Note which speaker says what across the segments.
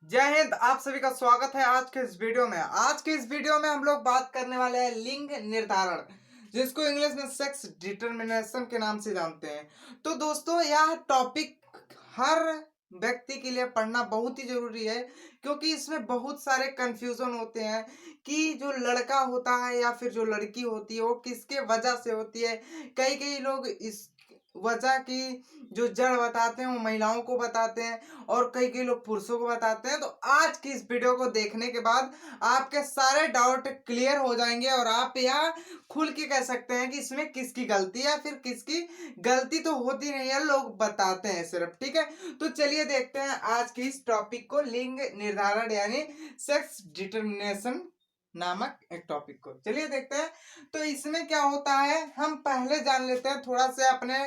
Speaker 1: जय हिंद। आप सभी का स्वागत है आज के इस वीडियो में। आज के इस वीडियो में हम लोग बात करने वाले हैं लिंग निर्धारण, जिसको इंग्लिश में सेक्स डिटरमिनेशन के नाम से जानते हैं। तो दोस्तों, यह टॉपिक हर व्यक्ति के लिए पढ़ना बहुत ही जरूरी है, क्योंकि इसमें बहुत सारे कंफ्यूजन होते हैं कि जो लड़का होता है या फिर जो लड़की होती है वो किसके वजह से होती है। कई कई लोग इस वजह की जो जड़ बताते हैं वो महिलाओं को बताते हैं, और कई कई लोग पुरुषों को बताते हैं। तो आज की इस वीडियो को देखने के बाद आपके सारे डाउट क्लियर हो जाएंगे और आप यह खुल के कह सकते हैं कि इसमें किसकी गलती है या फिर किसकी गलती तो होती नहीं है, लोग बताते हैं सिर्फ। ठीक है, तो चलिए देखते हैं आज की इस टॉपिक को, लिंग निर्धारण यानी सेक्स डिटरमिनेशन नामक एक टॉपिक को। चलिए देखते हैं। तो इसमें क्या होता है, हम पहले जान लेते हैं थोड़ा सा अपने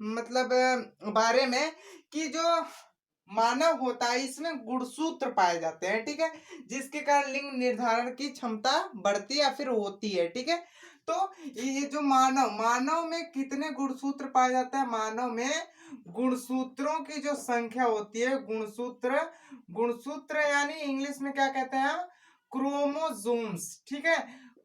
Speaker 1: मतलब बारे में, कि जो मानव होता है इसमें गुणसूत्र पाए जाते हैं। ठीक है, जिसके कारण लिंग निर्धारण की क्षमता बढ़ती या फिर होती है। ठीक है, तो ये जो मानव मानव में कितने गुणसूत्र पाए जाते हैं, मानव में गुणसूत्रों की जो संख्या होती है, गुणसूत्र गुणसूत्र यानी इंग्लिश में क्या कहते हैं, क्रोमोसोम्स। ठीक है,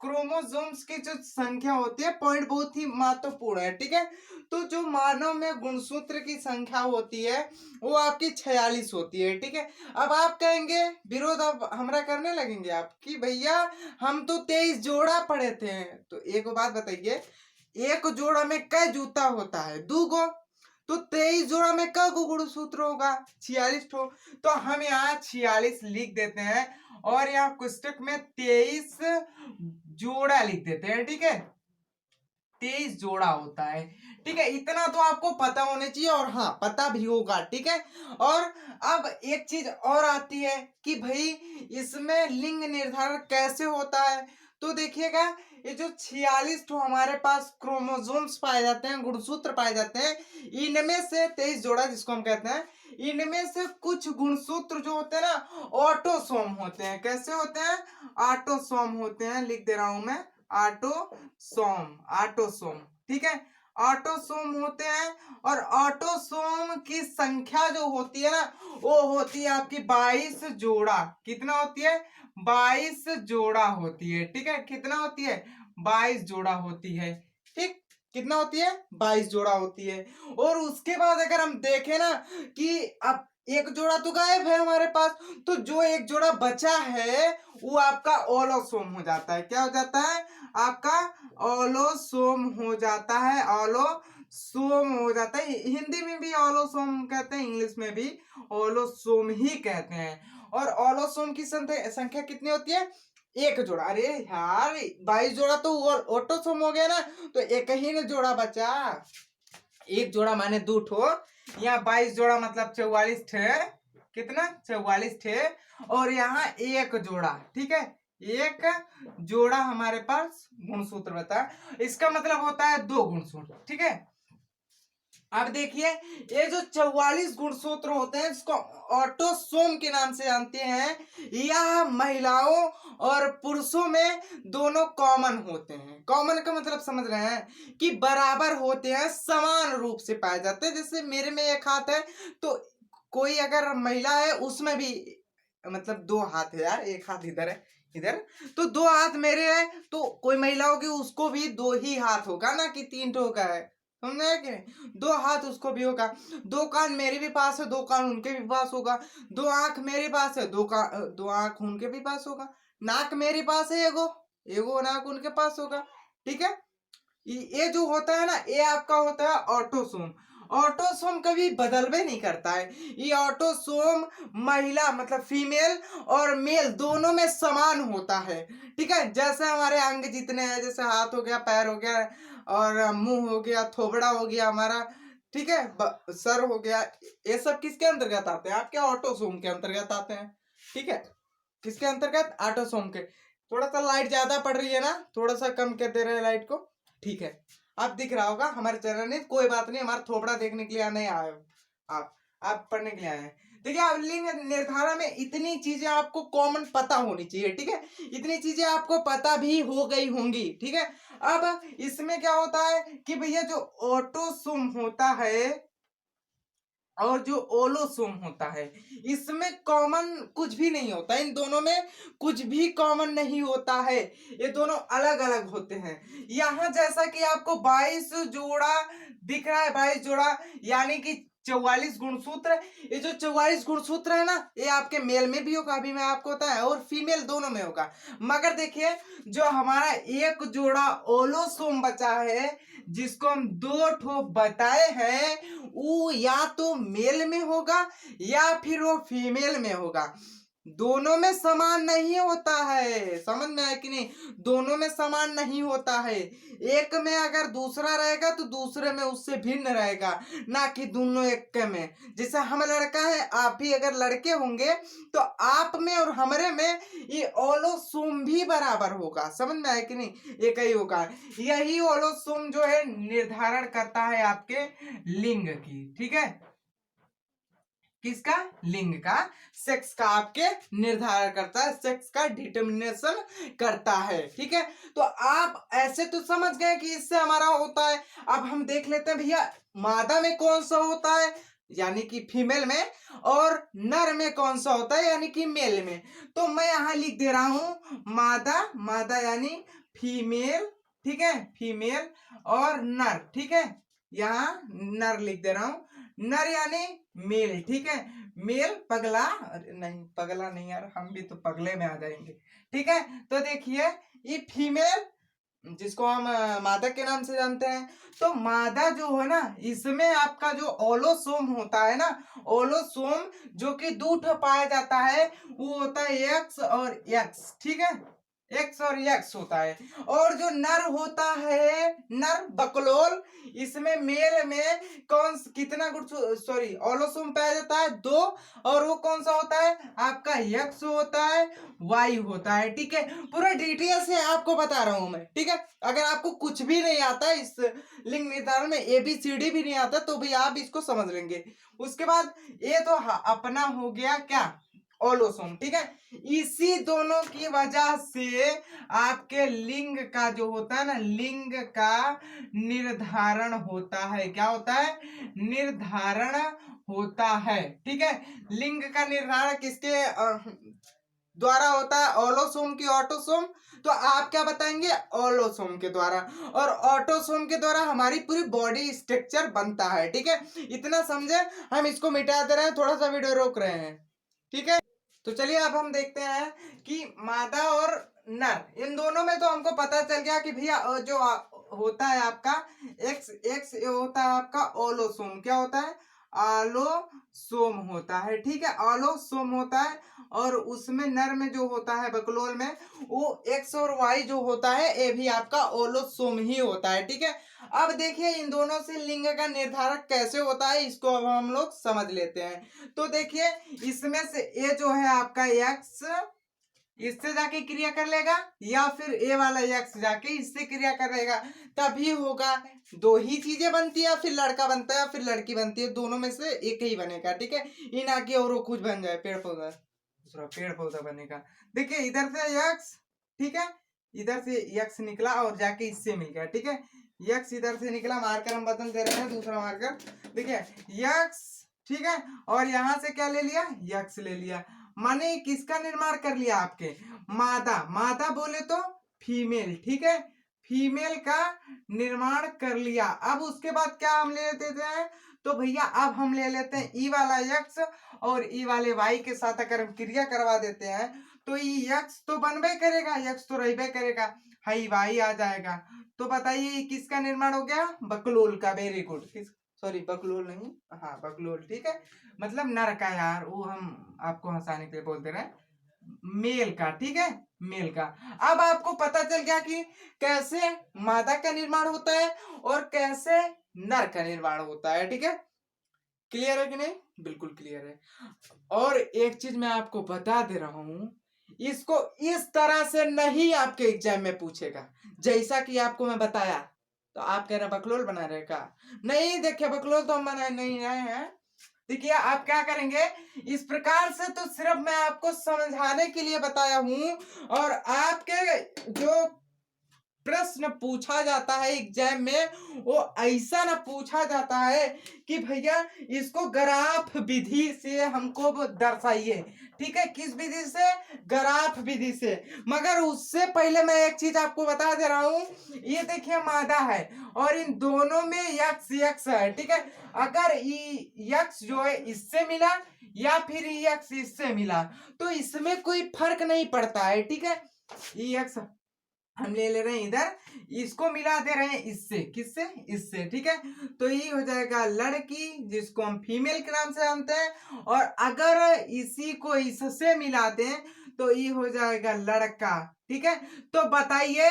Speaker 1: क्रोमोसोम्स की जो संख्या होती है, पॉइंट बहुत ही महत्वपूर्ण है। ठीक है, तो जो मानव में गुणसूत्र की संख्या होती है वो आपकी 46 होती है। ठीक है, अब आप कहेंगे विरोध, अब हमरा करने लगेंगे आप कि भैया हम तो 23 जोड़ा पढ़े थे। तो एक बात बताइए, एक जोड़ा में कै जूता होता है, 2 गो। तो 23 जोड़ा में कै गो गुणसूत्र होगा, 46 ठो। तो हम यहाँ 46 लिख देते हैं और यहाँ पुस्तक में 23 जोड़ा लिख देते हैं। ठीक है, 23 जोड़ा होता है। ठीक है, इतना तो आपको पता होना चाहिए, और हाँ पता भी होगा। ठीक है, और अब एक चीज और आती है कि भाई इसमें लिंग निर्धारण कैसे होता है। तो देखिएगा, ये जो 46 तो हमारे पास क्रोमोसोम्स पाए जाते हैं, गुणसूत्र पाए जाते हैं, इनमें से 23 जोड़ा जिसको हम कहते हैं, इनमें से कुछ गुणसूत्र जो होते हैं ना, ऑटोसोम होते हैं। कैसे होते हैं, ऑटोसोम होते हैं। लिख दे रहा हूं मैं, ऑटोसोम, ऑटोसोम। ठीक है, ऑटोसोम होते हैं, और ऑटोसोम की संख्या जो होती है ना, वो होती है आपकी 22 जोड़ा। कितना होती है, 22 जोड़ा होती है। ठीक है, कितना होती है, 22 जोड़ा होती है। ठीक, कितना होती है, 22 जोड़ा होती है। और उसके बाद अगर हम देखें ना कि अब एक जोड़ा तो गायब है हमारे पास, तो जो एक जोड़ा बचा है वो आपका ओलोसोम हो जाता है। क्या हो जाता है, आपका ओलोसोम हो जाता है। ओलोसोम हो जाता है, हिंदी में भी ओलोसोम कहते हैं, इंग्लिश में भी ओलोसोम ही कहते हैं। और ओलोसोम की संख्या कितनी होती है, एक जोड़ा। अरे यार, 22 जोड़ा तो ऑटोसोम हो गया ना, तो एक ही ना जोड़ा बचा। एक जोड़ा माने 2 ठो, यहाँ 22 जोड़ा मतलब 44 थे। कितना, 44 थे। और यहाँ एक जोड़ा। ठीक है, एक जोड़ा हमारे पास गुणसूत्र बता, इसका मतलब होता है 2 गुणसूत्र। ठीक है, अब देखिए, ये जो 44 गुणसूत्र होते हैं इसको ऑटोसोम के नाम से जानते हैं। यह महिलाओं और पुरुषों में दोनों कॉमन होते हैं। कॉमन का मतलब समझ रहे हैं कि बराबर होते हैं, समान रूप से पाए जाते हैं। जैसे मेरे में एक हाथ है, तो कोई अगर महिला है उसमें भी मतलब 2 हाथ है यार, एक हाथ इधर है, इधर। तो 2 हाथ मेरे है, तो कोई महिला होगी उसको भी 2 ही हाथ होगा ना, कि 3 ठो का है। समझे कि नहीं, 2 हाथ उसको भी होगा। 2 कान मेरे भी पास है, 2 कान उनके भी पास होगा। 2 आंख मेरे पास है, 2 आंख उनके भी पास होगा। नाक मेरे पास है, एगो एगो नाक उनके पास होगा। ठीक है, ये जो होता है ना, ये आपका होता है ऑटोसोम। ऑटोसोम कभी बदलवे नहीं करता है। ये ऑटोसोम महिला मतलब फीमेल और मेल दोनों में समान होता है। ठीक है, जैसे हमारे अंग जितने हैं, जैसे हाथ हो गया, पैर हो गया, और मुंह हो गया, थोबड़ा हो गया हमारा, ठीक है, सर हो गया, ये सब किसके अंतर्गत आते हैं, आपके ऑटोसोम के अंतर्गत आते हैं। ठीक है, किसके अंतर्गत, ऑटोसोम के। थोड़ा सा लाइट ज्यादा पड़ रही है ना, थोड़ा सा कम कर दे रहे हैं लाइट को। ठीक है, अब दिख रहा होगा हमारे चैनल में, कोई बात नहीं, हमारा थोपड़ा देखने के लिए नहीं आए हो आप आप पढ़ने के लिए आए हैं। देखिए, अब लिंग निर्धारण में इतनी चीजें आपको कॉमन पता होनी चाहिए। ठीक है, इतनी चीजें आपको पता भी हो गई होंगी। ठीक है, अब इसमें क्या होता है कि भैया जो ऑटोसोम होता है, और जो ओलोसोम होता है, इसमें कॉमन कुछ भी नहीं होता, इन दोनों में कुछ भी कॉमन नहीं होता है, ये दोनों अलग अलग होते हैं। यहाँ जैसा कि आपको 22 जोड़ा दिख रहा है, 22 जोड़ा यानी कि 44 गुणसूत्र। ये जो 44 गुणसूत्र है ना, ये आपके मेल में भी होगा, अभी मैं आपको बताया, और फीमेल दोनों में होगा। मगर देखिए, जो हमारा एक जोड़ा ओलोसोम बचा है, जिसको हम 2 ठो बताए हैं, वो या तो मेल में होगा या फिर वो फीमेल में होगा। दोनों में समान नहीं होता है, समझ में आया कि नहीं? दोनों में समान नहीं होता है। एक में अगर दूसरा रहेगा तो दूसरे में उससे भिन्न रहेगा, ना कि दोनों एक के में। जैसे हम लड़का है, आप भी अगर लड़के होंगे तो आप में और हमारे में ये ओलोसोम भी बराबर होगा, समझ में आया कि नहीं? एक ही होगा। यही ओलोसोम जो है निर्धारण करता है आपके लिंग की, ठीक है? किसका? लिंग का, सेक्स का आपके निर्धारण करता है, सेक्स का डिटर्मिनेशन करता है, ठीक है? तो आप ऐसे तो समझ गए कि इससे हमारा होता है। अब हम देख लेते हैं भैया, मादा में कौन सा होता है यानी कि फीमेल में, और नर में कौन सा होता है यानी कि मेल में। तो मैं यहां लिख दे रहा हूं मादा, मादा यानी फीमेल, ठीक है? फीमेल, और नर, ठीक है? यहाँ नर लिख दे रहा हूं, नर यानी मेल, ठीक है? मेल पगला, नहीं पगला नहीं यार, हम भी तो पगले में आ जाएंगे, ठीक है? तो देखिए, ये फीमेल जिसको हम मादा के नाम से जानते हैं, तो मादा जो है ना, इसमें आपका जो ओलोसोम होता है ना, ओलोसोम जो कि 2 ठो पाया जाता है, वो होता है एक्स और एक्स, ठीक है? एक्स और एक्स होता है। और जो नर होता है, नर बकलोल, इसमें मेल में कौन कितना गुण, सॉरी, ओलोसोम पाया जाता है 2, और वो कौन सा होता है आपका? एक्स होता है, वाई होता है, ठीक है? पूरा डिटेल से आपको बता रहा हूं मैं, ठीक है? अगर आपको कुछ भी नहीं आता इस लिंग निर्धारण में, ABCD भी नहीं आता, तो भी आप इसको समझ लेंगे। उसके बाद ये तो अपना हो गया क्या? ओलोसोम, ठीक है? इसी दोनों की वजह से आपके लिंग का जो होता है ना, लिंग का निर्धारण होता है। क्या होता है? निर्धारण होता है, ठीक है? लिंग का निर्धारण किसके द्वारा होता है? ओलोसोम की ऑटोसोम। तो आप क्या बताएंगे? ओलोसोम के द्वारा। और ऑटोसोम के द्वारा हमारी पूरी बॉडी स्ट्रक्चर बनता है, ठीक है? इतना समझे, हम इसको मिटा दे रहे हैं, थोड़ा सा वीडियो रोक रहे हैं, ठीक है? तो चलिए अब हम देखते हैं कि मादा और नर, इन दोनों में तो हमको पता चल गया कि भैया जो होता है आपका एक्स, एक्स होता है आपका ओलोसोम। क्या होता है? आलोसोम होता है, ठीक है? आलोसोम होता है। और उसमें नर में जो होता है बकलोल में, वो एक्स और वाई जो होता है, ये भी आपका ओलोसोम ही होता है, ठीक है? अब देखिए, इन दोनों से लिंग का निर्धारण कैसे होता है, इसको अब हम लोग समझ लेते हैं। तो देखिए, इसमें से ए जो है आपका एक्स, इससे जाके क्रिया कर लेगा, या फिर ए वाला एक्स जाके इससे क्रिया कर लेगा, तभी होगा। 2 ही चीजें बनती है, या फिर लड़का बनता है या फिर लड़की बनती है, दोनों में से एक ही बनेगा, ठीक है? इन आगे और वो कुछ बन जाए, पेड़ पौधा, दूसरा पेड़ पौधा बनेगा। देखिए, इधर से एक्स, ठीक है? इधर से एक्स निकला और जाके इससे मिल गया, ठीक है? एक्स इधर से निकला, मार्कर हम बदल दे रहे हैं, दूसरा मार्कर, देखिए एक्स, ठीक है? और यहां से क्या ले लिया? एक्स ले लिया, माने किसका निर्माण कर लिया? आपके मादा, मादा बोले तो फीमेल, ठीक है? फीमेल का निर्माण कर लिया। अब उसके बाद क्या हम ले लेते हैं? तो भैया अब हम ले लेते हैं ई वाला एक्स और ई वाले वाई के साथ अगर हम क्रिया करवा देते हैं, तो ई एक्स तो बनबे करेगा, एक्स तो रहबे करेगा, हाई वाई आ जाएगा। तो बताइए किसका निर्माण हो गया? बकलोल का। Very good. किस, सॉरी बकलोल नहीं, हाँ बकलोल, ठीक है? मतलब नर का यार, वो हम आपको हंसाने के लिए बोलते रहे, मेल का, ठीक है? मेल का। अब आपको पता चल गया कि कैसे मादा का निर्माण होता है और कैसे नर का निर्माण होता है, ठीक है? क्लियर है कि नहीं? बिल्कुल क्लियर है। और एक चीज मैं आपको बता दे रहा हूं, इसको इस तरह से नहीं आपके एग्जाम में पूछेगा, जैसा कि आपको मैं बताया। तो आप कह रहे बकलोल बना रहे का? नहीं, देखिए बकलोल तो हम बनाए नहीं रहे हैं। देखिए आप क्या करेंगे, इस प्रकार से तो सिर्फ मैं आपको समझाने के लिए बताया हूं, और आपके जो प्रश्न पूछा जाता है एग्जाम में, वो ऐसा ना पूछा जाता है कि भैया इसको ग्राफ विधि से हमको दर्शाइए, ठीक है, किस विधि से, ग्राफ विधि से। मगर उससे पहले मैं एक चीज आपको बता दे रहा हूं, ये देखिए मादा है और इन दोनों में यक्स यक्स है, ठीक है। अगर यक्स जो है इससे मिला या फिर यक्स इससे मिला तो इसमें कोई फर्क नहीं पड़ता है, ठीक है। यक्स हम ले रहे हैं इधर, इसको मिला दे रहे हैं इससे, किससे, इससे, ठीक है। तो ये हो जाएगा लड़की, जिसको हम फीमेल के नाम से जानते हैं। और अगर इसी को इससे मिलाते हैं तो ये हो जाएगा लड़का, ठीक है। तो बताइए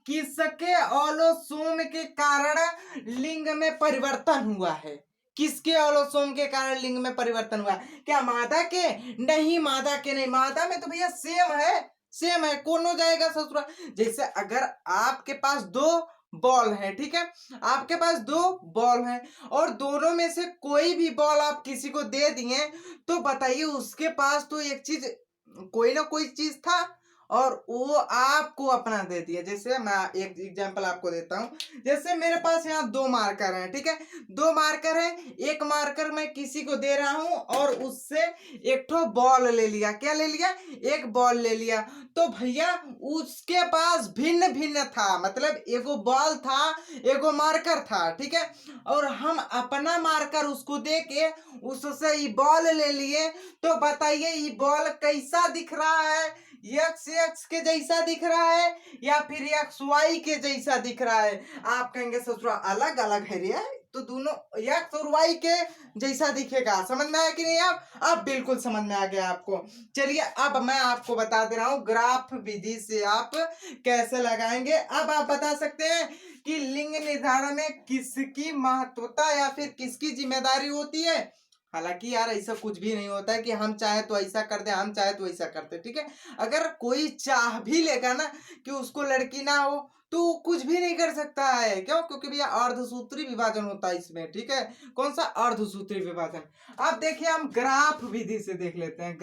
Speaker 1: किसके ऑलोसोम के कारण लिंग में परिवर्तन हुआ है, किसके ऑलोसोम के कारण लिंग में परिवर्तन हुआ, क्या मादा के, नहीं मादा के नहीं, मादा में तो भैया सेम है, सेम है, कौन हो जाएगा ससुरा। जैसे अगर आपके पास दो बॉल है, ठीक है, आपके पास दो बॉल है और दोनों में से कोई भी बॉल आप किसी को दे दिए तो बताइए उसके पास तो एक चीज, कोई ना कोई चीज था और वो आपको अपना दे दिया। जैसे मैं एक एग्जांपल आपको देता हूँ, जैसे मेरे पास यहाँ दो मार्कर हैं, ठीक है, दो मार्कर है, एक मार्कर मैं किसी को दे रहा हूँ और उससे एक ठो बॉल ले लिया, क्या ले लिया, एक बॉल ले लिया। तो भैया उसके पास भिन्न भिन्न था, मतलब एगो बॉल था एगो मार्कर था, ठीक है, और हम अपना मार्कर उसको दे के उससे ये बॉल ले लिए। तो बताइए ये बॉल कैसा दिख रहा है, यक्स यक्स के जैसा दिख रहा है या फिर यक्स वाई के जैसा दिख रहा है। आप कहेंगे ससुरा अलग अलग है रे, तो दोनों यक्स और वाई के जैसा दिखेगा। समझ में आया कि नहीं, आप बिल्कुल समझ में आ गया आपको। चलिए अब मैं आपको बता दे रहा हूँ ग्राफ विधि से आप कैसे लगाएंगे। अब आप बता सकते हैं कि लिंग निर्धारण में किसकी महत्वता या फिर किसकी जिम्मेदारी होती है। हालांकि यार ऐसा कुछ भी नहीं होता है कि हम चाहे तो ऐसा कर दे, हम चाहे तो ऐसा करते, ठीक है। अगर कोई चाह भी लेगा ना कि उसको लड़की ना हो तो कुछ भी नहीं कर सकता है, क्यों, क्योंकि भैया अर्धसूत्री विभाजन होता है इसमें, ठीक है। कौन सा, अर्धसूत्री विभाजन। अब देखिए हम ग्राफ विधि से देख लेते हैं,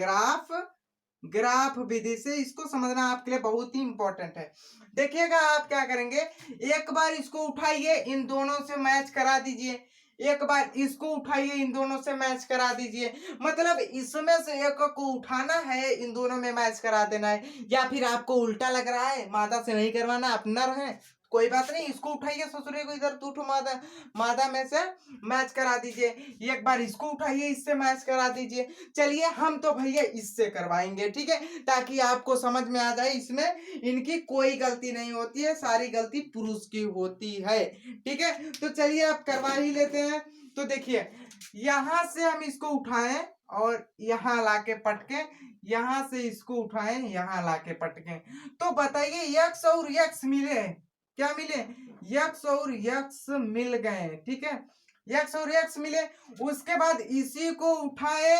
Speaker 1: ग्राफ विधि से इसको समझना आपके लिए बहुत ही इंपॉर्टेंट है। देखिएगा आप क्या करेंगे, एक बार इसको उठाइए, इन दोनों से मैच करा दीजिए, एक बार इसको उठाइए, इन दोनों से मैच करा दीजिए। मतलब इसमें से एक को उठाना है, इन दोनों में मैच करा देना है, या फिर आपको उल्टा लग रहा है मादा से नहीं करवाना, अपना रहे, कोई बात नहीं, इसको उठाइए ससुरे को इधर टूटो मादा, मादा में से मैच करा दीजिए। एक बार इसको उठाइए, इससे मैच करा दीजिए। चलिए हम तो भैया इससे करवाएंगे, ठीक है, ताकि आपको समझ में आ जाए इसमें इनकी कोई गलती नहीं होती है, सारी गलती पुरुष की होती है, ठीक है। तो चलिए आप करवा ही लेते हैं। तो देखिए यहां से हम इसको उठाएं और यहाँ लाके पटके, यहां से इसको उठाएं यहाँ लाके पटके, तो बताइए यक्स और यक्स मिले, क्या मिले, यक्स और यक्स मिल गए, ठीक है, यक्स और यक्स मिले। उसके बाद इसी को उठाए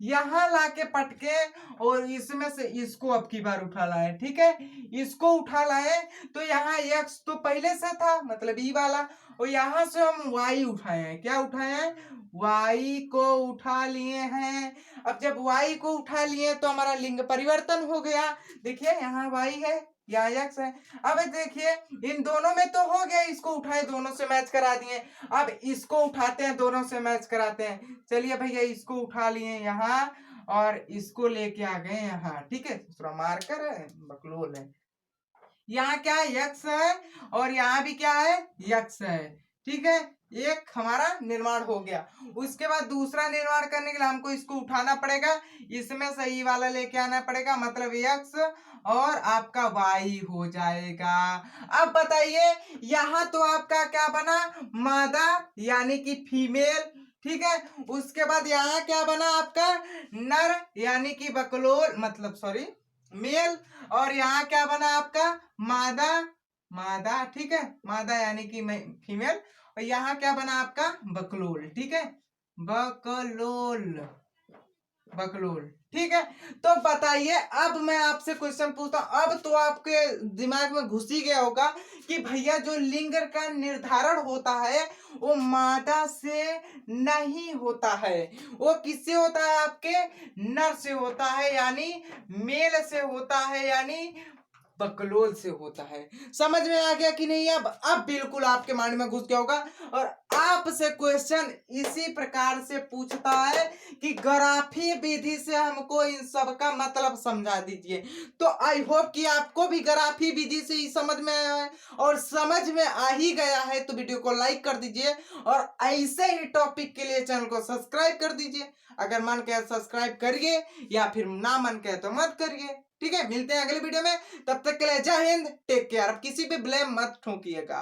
Speaker 1: यहाँ लाके पटके और इसमें से इसको अब की बार उठा लाए, ठीक है, इसको उठा लाए। तो यहाँ यक्स तो पहले से था, मतलब ई वाला, और यहाँ से हम वाई उठाए हैं, क्या उठाए हैं, वाई को उठा लिए हैं। अब जब वाई को उठा लिए तो हमारा लिंग परिवर्तन हो गया। देखिए यहाँ वाई है, यहाँ यक्स है। अब देखिए इन दोनों में तो हो गया, इसको उठाए दोनों से मैच करा दिए, अब इसको उठाते हैं दोनों से मैच कराते हैं। चलिए भैया इसको उठा लिए यहाँ और इसको लेके आ गए यहाँ, ठीक है, दूसरा मार्कर है, बकलोल है, यहाँ क्या है, यक्स है और यहाँ भी क्या है, यक्स है, ठीक है। एक हमारा निर्माण हो गया। उसके बाद दूसरा निर्माण करने के लिए हमको इसको उठाना पड़ेगा, इसमें सही वाला लेके आना पड़ेगा, मतलब यक्स और आपका वाई हो जाएगा। अब बताइए यहाँ तो आपका क्या बना, मादा यानी कि फीमेल, ठीक है। उसके बाद यहाँ क्या बना आपका, नर यानी कि बकलोल, मतलब सॉरी मेल, और यहाँ क्या बना आपका, मादा, मादा, ठीक है, मादा यानी कि फीमेल, और यहाँ क्या बना आपका, बकलोल, ठीक है, बकलोल, बकलोल, ठीक है। तो बताइए अब मैं आपसे क्वेश्चन पूछता हूं, अब तो आपके दिमाग में घुस ही गया होगा कि भैया जो लिंग का निर्धारण होता है वो मादा से नहीं होता है, वो किससे होता है, आपके नर से होता है, यानी मेल से होता है, यानी बकलोल से होता है। समझ में आ गया कि नहीं? अब बिल्कुल आपके माइंड में घुस गया होगा। और आपसे क्वेश्चन इसी प्रकार से पूछता है कि ग्राफी विधि से हमको इन सब का मतलब समझा दीजिए। तो आई होप कि आपको भी ग्राफी विधि से ही समझ में आया है, और समझ में आ ही गया है तो वीडियो को लाइक कर दीजिए, और ऐसे ही टॉपिक के लिए चैनल को सब्सक्राइब कर दीजिए। अगर मन कहे सब्सक्राइब करिए, या फिर ना मन कहे तो मत करिए। ठीक है, मिलते हैं अगले वीडियो में। तब तक के लिए जय हिंद, टेक केयर। अब किसी पे ब्लेम मत ठोकिएगा।